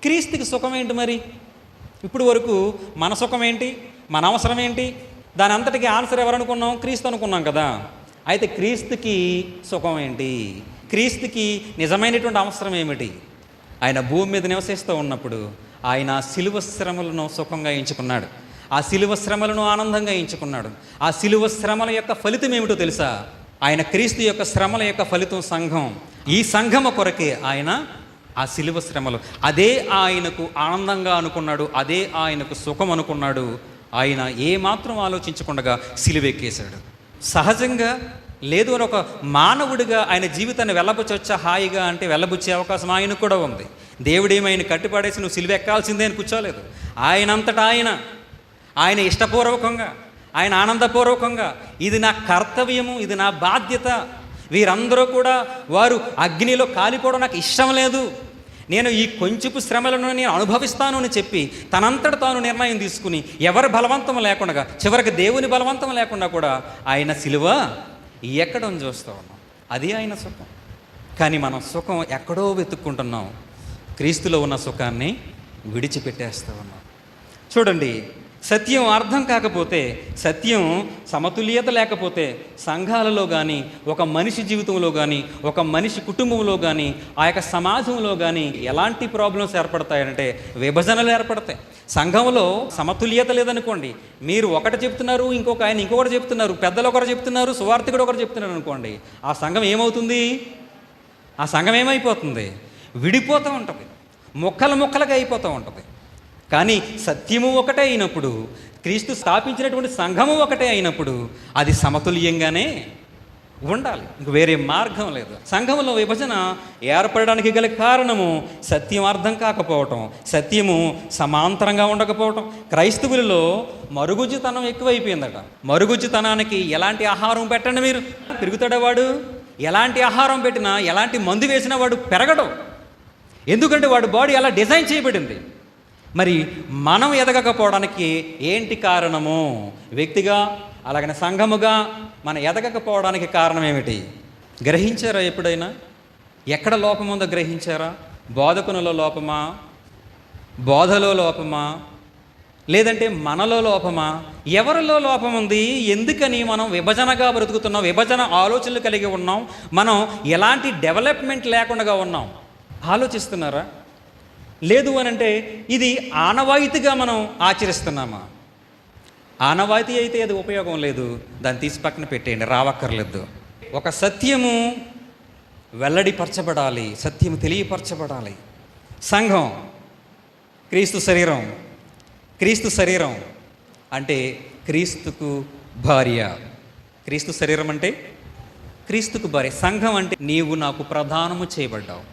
క్రీస్తుకి సుఖం ఏంటి మరి? ఇప్పుడు వరకు మన సుఖం ఏంటి, మన అవసరం ఏంటి, దాని అంతటికి ఆన్సర్ ఎవరనుకున్నాం? క్రీస్తు అనుకున్నాం కదా. అయితే క్రీస్తుకి సుఖం ఏంటి? క్రీస్తుకి నిజమైనటువంటి అవసరం ఏమిటి? ఆయన భూమి మీద నివసిస్తూ ఉన్నప్పుడు ఆయన శిలువ శ్రమలను సుఖంగా ఎంచుకున్నాడు, ఆ శిలువ శ్రమలను ఆనందంగా ఎంచుకున్నాడు. ఆ శిలువ శ్రమల యొక్క ఫలితం ఏమిటో తెలుసా? ఆయన క్రీస్తు యొక్క శ్రమల యొక్క ఫలితం సంఘం. ఈ సంఘము కొరకే ఆయన ఆ శిలువ శ్రమలు, అదే ఆయనకు ఆనందంగా అనుకున్నాడు, అదే ఆయనకు సుఖం అనుకున్నాడు. ఆయన ఏమాత్రం ఆలోచించకుండా సిలువెక్కేశాడు. సహజంగా లేదు అని ఒక మానవుడిగా ఆయన జీవితాన్ని వెళ్ళబుచ్చొచ్చా హాయిగా అంటే వెళ్ళబుచ్చే అవకాశం ఆయనకు కూడా ఉంది. దేవుడేమైనా కట్టిపడేసి నువ్వు సిలువెక్కాల్సిందే అని కూర్చోలేదు. ఆయనంతటా ఆయన ఇష్టపూర్వకంగా, ఆయన ఆనందపూర్వకంగా, ఇది నా కర్తవ్యము, ఇది నా బాధ్యత, వీరందరూ కూడా వారు అగ్నిలో కాలిపోవడం నాకు ఇష్టం లేదు, నేను ఈ కొంచెపు శ్రమలను నేను అనుభవిస్తాను అని చెప్పి తనంతట తాను నిర్ణయం తీసుకుని ఎవరి బలవంతం లేకుండా, చివరికి దేవుని బలవంతం లేకుండా కూడా ఆయన సిలువ ఎక్కడం చూస్తూ ఉన్నాం. అది ఆయన సుఖం. కానీ మనం సుఖం ఎక్కడో వెతుక్కుంటున్నాం, క్రీస్తులో ఉన్న సుఖాన్ని విడిచిపెట్టేస్తూ ఉన్నాం. చూడండి, సత్యం అర్థం కాకపోతే, సత్యం సమతుల్యత లేకపోతే సంఘాలలో కానీ, ఒక మనిషి జీవితంలో కానీ, ఒక మనిషి కుటుంబంలో కానీ, ఆ యొక్క సమాజంలో కానీ ఎలాంటి ప్రాబ్లమ్స్ ఏర్పడతాయంటే విభజనలు ఏర్పడతాయి. సంఘంలో సమతుల్యత లేదనుకోండి, మీరు ఒకటి చెప్తున్నారు, ఆయన ఇంకొకటి చెప్తున్నారు, పెద్దలు ఒకరు చెప్తున్నారు, సువార్థికుడు ఒకరు చెప్తున్నారు అనుకోండి, ఆ సంఘం ఏమవుతుంది? ఆ సంఘం ఏమైపోతుంది? విడిపోతూ ఉంటుంది, ముక్కలుగా అయిపోతూ ఉంటుంది. కానీ సత్యము ఒకటే అయినప్పుడు, క్రీస్తు స్థాపించినటువంటి సంఘము ఒకటే అయినప్పుడు అది సమతుల్యంగానే ఉండాలి, ఇంక వేరే మార్గం లేదు. సంఘంలో విభజన ఏర్పడడానికి గల కారణము సత్యం అర్థం కాకపోవటం, సత్యము సమాంతరంగా ఉండకపోవటం. క్రైస్తవులలో మరుగుజ్జుతనం ఎక్కువైపోయిందట. మరుగుజ్జుతనానికి ఎలాంటి ఆహారం పెట్టండి మీరు, పెరుగుతాడా వాడు? ఎలాంటి ఆహారం పెట్టినా, ఎలాంటి మందు వేసినా వాడు పెరగడం. ఎందుకంటే వాడి బాడీ అలా డిజైన్ చేయబడింది. మరి మనం ఎదగకపోవడానికి ఏంటి కారణము? వ్యక్తిగా అలాగనే సంఘముగా మనం ఎదగకపోవడానికి కారణం ఏమిటి? గ్రహించారా ఎప్పుడైనా? ఎక్కడ లోపం ఉందో గ్రహించారా? బోధకునిలో లోపమా, బోధలో లోపమా, లేదంటే మనలో లోపమా? ఎవరిలో లోపం ఉంది? ఎందుకని మనం విభజనగా బ్రతుకుతున్నాం, విభజన ఆలోచనలు కలిగి ఉన్నాం, మనం ఎలాంటి డెవలప్మెంట్ లేకుండా ఉన్నాం? ఆలోచిస్తున్నారా? లేదు అని అంటే ఇది ఆనవాయితీగా మనం ఆచరిస్తున్నామా? ఆనవాయితీ అయితే అది ఉపయోగం లేదు, దాన్ని తీసి పక్కన పెట్టేయండి, రావక్కర్లేదు. ఒక సత్యము వెల్లడిపరచబడాలి, సత్యము తెలియపరచబడాలి. సంఘం క్రీస్తు శరీరం, క్రీస్తు శరీరం అంటే క్రీస్తుకు భార్య. క్రీస్తు శరీరం అంటే క్రీస్తుకు భార్య. సంఘం అంటే నీవు నాకు ప్రదానము చేయబడ్డావు,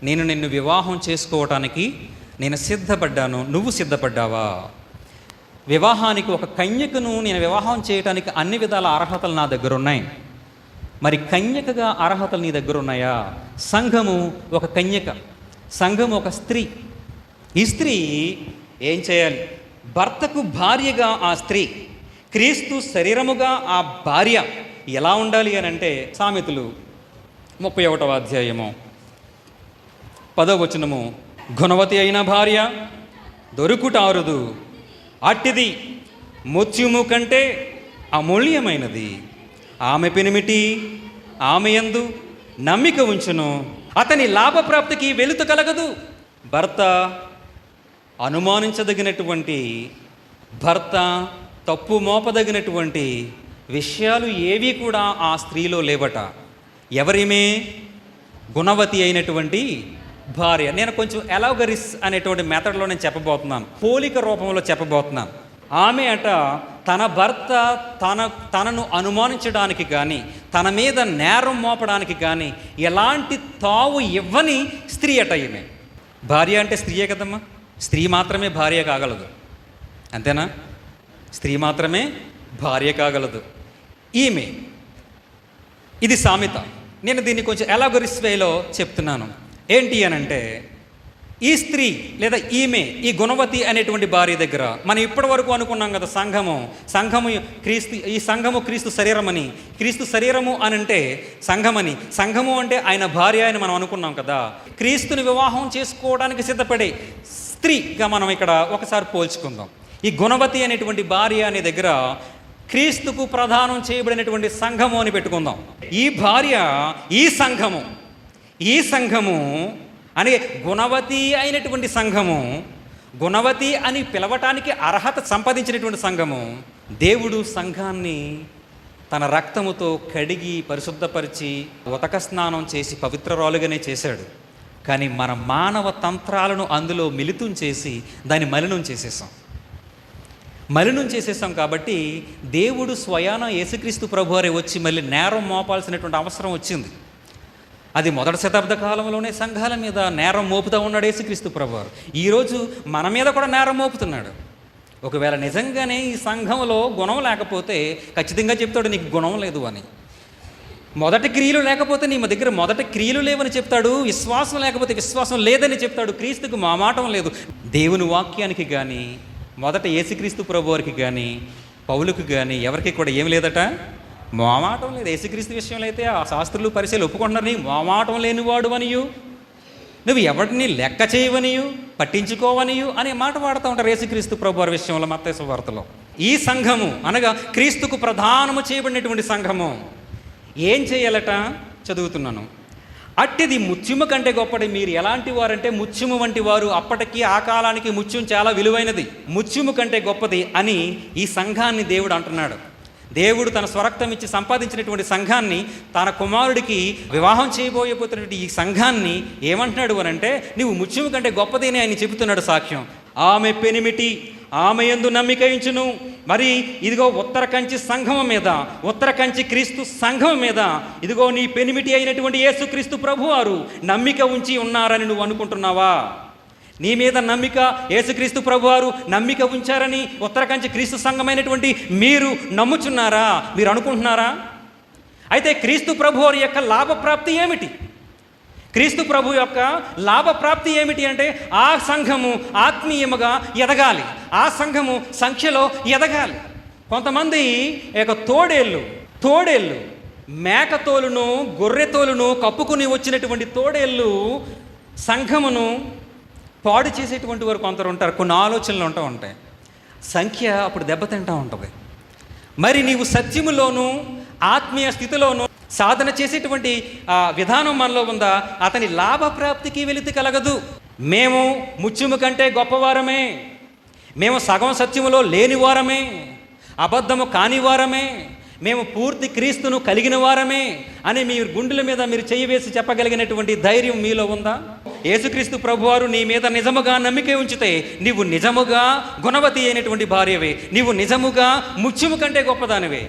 నేను నిన్ను వివాహం చేసుకోవటానికి నేను సిద్ధపడ్డాను, నువ్వు సిద్ధపడ్డావా? వివాహానికి ఒక కన్యకను నేను వివాహం చేయటానికి అన్ని విధాల అర్హతలు నా దగ్గర ఉన్నాయి. మరి కన్యకగా అర్హతలు నీ దగ్గర ఉన్నాయా? సంఘము ఒక కన్యక, సంఘము ఒక స్త్రీ. ఈ స్త్రీ ఏం చేయాలి? భర్తకు భార్యగా ఆ స్త్రీ, క్రీస్తు శరీరముగా ఆ భార్య ఎలా ఉండాలి అని అంటే సామెతలు 31వ అధ్యాయము 10వ వచనము, గుణవతి అయిన భార్య దొరుకుట అరుదు, అట్టిది ముత్యము కంటే అమూల్యమైనది. ఆమె పెనిమిటి ఆమె యందు నమ్మిక ఉంచును, అతని లాభప్రాప్తికి వెలుతు కలగదు. భర్త అనుమానించదగినటువంటి, భర్త తప్పు మోపదగినటువంటి విషయాలు ఏవి కూడా ఆ స్త్రీలో లేవట. ఎవరిమే? గుణవతి అయినటువంటి భార్య. నేను కొంచెం ఎలాగరిస్ అనేటువంటి మెథడ్లో నేను చెప్పబోతున్నాను, పోలిక రూపంలో చెప్పబోతున్నాను. ఆమె అట తన భర్త తనను అనుమానించడానికి కానీ, తన మీద నేరం మోపడానికి కానీ ఎలాంటి తావు ఇవ్వని స్త్రీ అట ఈమె. భార్య అంటే స్త్రీయే కదమ్మా, స్త్రీ మాత్రమే భార్య కాగలదు, అంతేనా? స్త్రీ మాత్రమే భార్య కాగలదు. ఈమె, ఇది సామెత. నేను దీన్ని కొంచెం ఎలాగరిస్ వేలో చెప్తున్నాను. ఏంటి అని అంటే, ఈ స్త్రీ లేదా ఈమె, ఈ గుణవతి అనేటువంటి భార్య దగ్గర మనం ఇప్పటి వరకు అనుకున్నాం కదా, సంఘము క్రీస్తు, ఈ సంఘము క్రీస్తు శరీరమని, క్రీస్తు శరీరము అని అంటే సంఘమని, సంఘము అంటే ఆయన భార్య అని మనం అనుకున్నాం కదా. క్రీస్తుని వివాహం చేసుకోవడానికి సిద్ధపడే స్త్రీగా మనం ఇక్కడ ఒకసారి పోల్చుకుందాం. ఈ గుణవతి అనేటువంటి భార్య అనే దగ్గర క్రీస్తుకు ప్రదానం చేయబడినటువంటి సంఘము అని పెట్టుకుందాం. ఈ భార్య ఈ సంఘము అనే గుణవతి అయినటువంటి సంఘము, గుణవతి అని పిలవటానికి అర్హత సంపాదించినటువంటి సంఘము. దేవుడు సంఘాన్ని తన రక్తముతో కడిగి పరిశుద్ధపరిచి ఉతక స్నానం చేసి పవిత్రరాలుగానే చేశాడు. కానీ మన మానవ తంత్రాలను అందులో మిళితం చేసి దాన్ని మలినం చేసేసాం కాబట్టి దేవుడు స్వయాన యేసుక్రీస్తు ప్రభువారే వచ్చి మళ్ళీ నేరం మోపాల్సినటువంటి అవసరం వచ్చింది. అది మొదటి శతాబ్ద కాలంలోనే సంఘాల మీద నేరం మోపుతూ ఉన్నాడు యేసుక్రీస్తు ప్రభువారు. ఈరోజు మన మీద కూడా నేరం మోపుతున్నాడు. ఒకవేళ నిజంగానే ఈ సంఘంలో గుణం లేకపోతే ఖచ్చితంగా చెప్తాడు నీకు గుణం లేదు అని. మొదటి క్రియలు లేకపోతే నీ దగ్గర మొదటి క్రియలు లేవని చెప్తాడు. విశ్వాసం లేకపోతే విశ్వాసం లేదని చెప్తాడు. క్రీస్తుకు మామాటం లేదు. దేవుని వాక్యానికి కానీ, మొదట యేసుక్రీస్తు ప్రభువారికి కానీ, పౌలుకు కానీ ఎవరికి కూడా ఏం లేదట, మామాటం లేదు. యేసుక్రీస్తు విషయంలో అయితే ఆ శాస్త్రులు పరిచయాలు ఒప్పుకుంటున్నారు, నీ మామాటం లేనివాడు అనియు, నువ్వు ఎవరిని లెక్క చేయవనియు, పట్టించుకోవనియు అనే మాట వాడుతూ ఉంటారు యేసుక్రీస్తు ప్రభువారి విషయంలో మత్తయి సువార్తలో. ఈ సంఘము అనగా క్రీస్తుకు ప్రధానము చేయబడినటువంటి సంఘము ఏం చేయాలట? చదువుతున్నాను. అట్టిది ముత్యము కంటే గొప్పది. మీరు ఎలాంటి వారంటే ముత్యము వంటి వారు. అప్పటికి ఆ కాలానికి ముత్యం చాలా విలువైనది. ముత్యము కంటే గొప్పది అని ఈ సంఘాన్ని దేవుడు అంటున్నాడు. దేవుడు తన స్వరక్తం ఇచ్చి సంపాదించినటువంటి సంఘాన్ని, తన కుమారుడికి వివాహం చేయబోయేపోతున్నటువంటి ఈ సంఘాన్ని ఏమంటున్నాడు అని అంటే, నువ్వు ముత్యము కంటే గొప్పది అని ఆయన చెబుతున్నాడు సాక్ష్యం. ఆమె పెనిమిటి, ఆమె యందు నమ్మిక ఉంచును. మరి ఇదిగో ఉత్తర కంచి సంఘం మీద, ఉత్తర కంచి క్రీస్తు సంఘం మీద ఇదిగో నీ పెనిమిటి అయినటువంటి యేసుక్రీస్తు ప్రభువారు నమ్మిక ఉంచి ఉన్నారని నువ్వు అనుకుంటున్నావా? నీ మీద నమ్మిక యేసుక్రీస్తు ప్రభువారు నమ్మిక ఉంచారని ఉత్తర కంచి క్రీస్తు సంఘమైనటువంటి మీరు నమ్ముచున్నారా? మీరు అనుకుంటున్నారా? అయితే క్రీస్తు ప్రభువారి యొక్క లాభప్రాప్తి ఏమిటి? క్రీస్తు ప్రభు యొక్క లాభప్రాప్తి ఏమిటి అంటే ఆ సంఘము ఆత్మీయముగా ఎదగాలి, ఆ సంఘము సంఖ్యలో ఎదగాలి. కొంతమంది యొక్క తోడేళ్ళు మేకతోలును గొర్రెతోలును కప్పుకుని వచ్చినటువంటి తోడేళ్ళు సంఘమును పాడు చేసేటువంటి వారు కొందరు ఉంటారు. కొన్ని ఆలోచనలు ఉంటాయి. సంఖ్య అప్పుడు దెబ్బతింటూ ఉంటుంది. మరి నీవు సత్యములోను ఆత్మీయ స్థితిలోను సాధన చేసేటువంటి విధానం మనలో ఉందా? అతని లాభప్రాప్తికి వెలితి కలగదు. మేము ముత్యము కంటే గొప్పవారమే, మేము సగం సత్యములో లేని వారమే, అబద్ధము కాని వారమే, మేము పూర్తి క్రీస్తును కలిగిన వారమే అని మీ గుండెల మీద మీరు చెయ్యి వేసి చెప్పగలిగినటువంటి ధైర్యం మీలో ఉందా? యేసుక్రీస్తు ప్రభువారు నీ మీద నిజముగా నమ్మిక ఉంచితే నీవు నిజముగా గుణవతి అయినటువంటి భార్యవే, నీవు నిజముగా ముత్యము కంటే గొప్పదానివే.